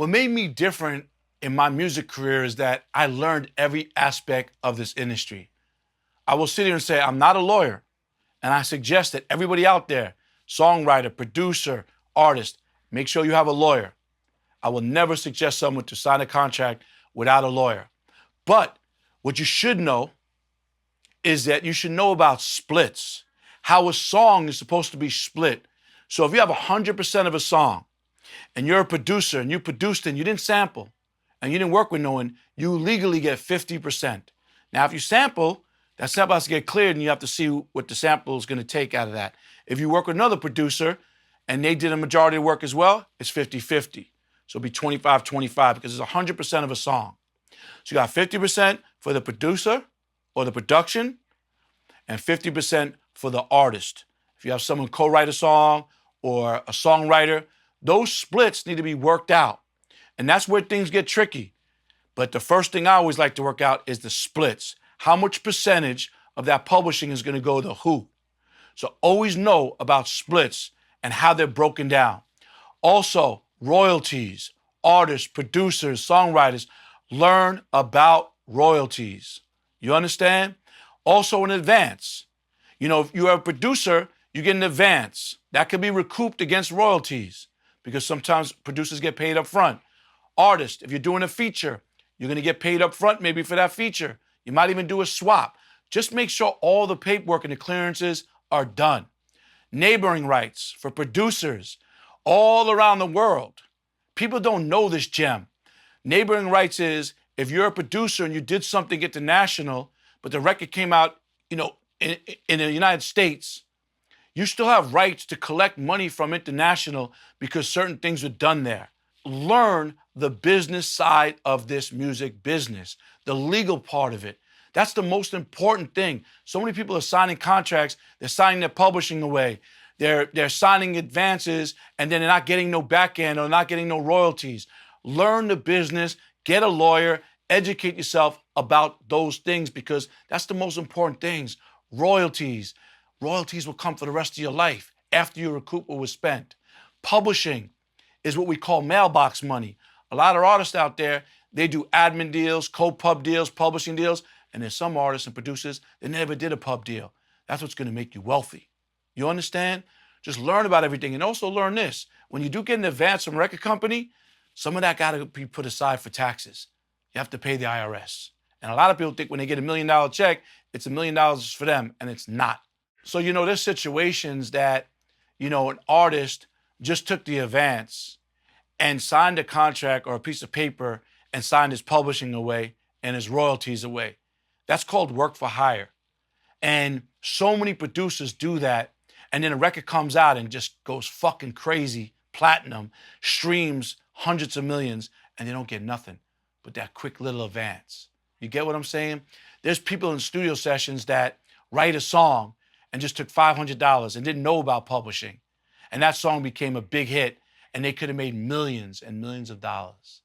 What made me different in my music career is that I learned every aspect of this industry. I will sit here and say, I'm not a lawyer. And I suggest that everybody out there, songwriter, producer, artist, make sure you have a lawyer. I will never suggest someone to sign a contract without a lawyer. But what you should know is that you should know about splits, how a song is supposed to be split. So if you have 100% of a song and you're a producer and you produced it and you didn't sample and you didn't work with no one, you legally get 50%. Now, if you sample, that sample has to get cleared and you have to see what the sample is going to take out of that. If you work with another producer and they did a majority of work as well, it's 50-50. So it'll be 25-25 because it's 100% of a song. So you got 50% for the producer or the production and 50% for the artist. If you have someone co-write a song or a songwriter, those splits need to be worked out. And that's where things get tricky. But the first thing I always like to work out is the splits. How much percentage of that publishing is going to go to who? So always know about splits and how they're broken down. Also, royalties, artists, producers, songwriters, learn about royalties. You understand? Also in advance. You know, if you're a producer, you get an advance. That could be recouped against royalties because sometimes producers get paid up front. Artists, if you're doing a feature, you're going to get paid up front maybe for that feature. You might even do a swap. Just make sure all the paperwork and the clearances are done. Neighboring rights for producers all around the world. People don't know this gem. Neighboring rights is if you're a producer and you did something international, but the record came out, in the United States, you still have rights to collect money from international because certain things were done there. Learn the business side of this music business, the legal part of it. That's the most important thing. So many people are signing contracts, they're signing their publishing away, they're signing advances, and then they're not getting no back end or not getting no royalties. Learn the business, get a lawyer, educate yourself about those things because that's the most important things. Royalties. Royalties will come for the rest of your life after you recoup what was spent. Publishing is what we call mailbox money. A lot of artists out there, they do admin deals, co-pub deals, publishing deals, and there's some artists and producers that never did a pub deal. That's what's going to make you wealthy. You understand? Just learn about everything. And also learn this. When you do get an advance from a record company, some of that got to be put aside for taxes. You have to pay the IRS. And a lot of people think when they get $1 million check, it's $1 million for them, and it's not. So, there's situations that, an artist just took the advance and signed a contract or a piece of paper and signed his publishing away and his royalties away. That's called work for hire. And so many producers do that, and then a record comes out and just goes fucking crazy, platinum, streams hundreds of millions, and they don't get nothing but that quick little advance. You get what I'm saying? There's people in studio sessions that write a song and just took $500 and didn't know about publishing. And that song became a big hit, and they could have made millions and millions of dollars.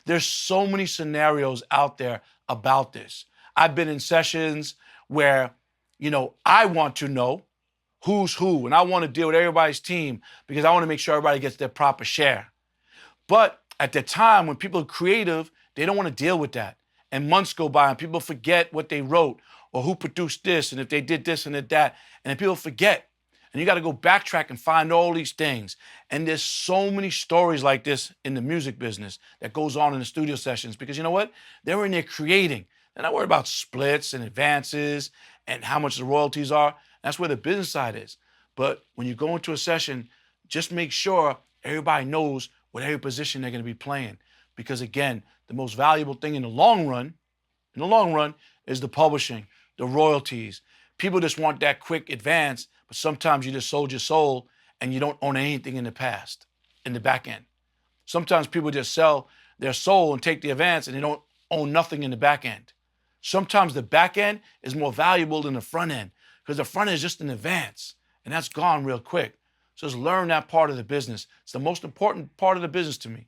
There's so many scenarios out there about this. I've been in sessions where, I want to know who's who, and I want to deal with everybody's team because I want to make sure everybody gets their proper share. But at the time when people are creative, they don't want to deal with that. And months go by and people forget what they wrote or who produced this and if they did this and did that. And then people forget. And you got to go backtrack and find all these things. And there's so many stories like this in the music business that goes on in the studio sessions because you know what? They're in there creating. They're not worried about splits and advances and how much the royalties are. That's where the business side is. But when you go into a session, just make sure everybody knows what every position they're going to be playing. Because again, the most valuable thing in the long run, is the publishing, the royalties. People just want that quick advance, but sometimes you just sold your soul and you don't own anything in the past, in the back end. Sometimes people just sell their soul and take the advance and they don't own nothing in the back end. Sometimes the back end is more valuable than the front end because the front end is just an advance and that's gone real quick. So just learn that part of the business. It's the most important part of the business to me.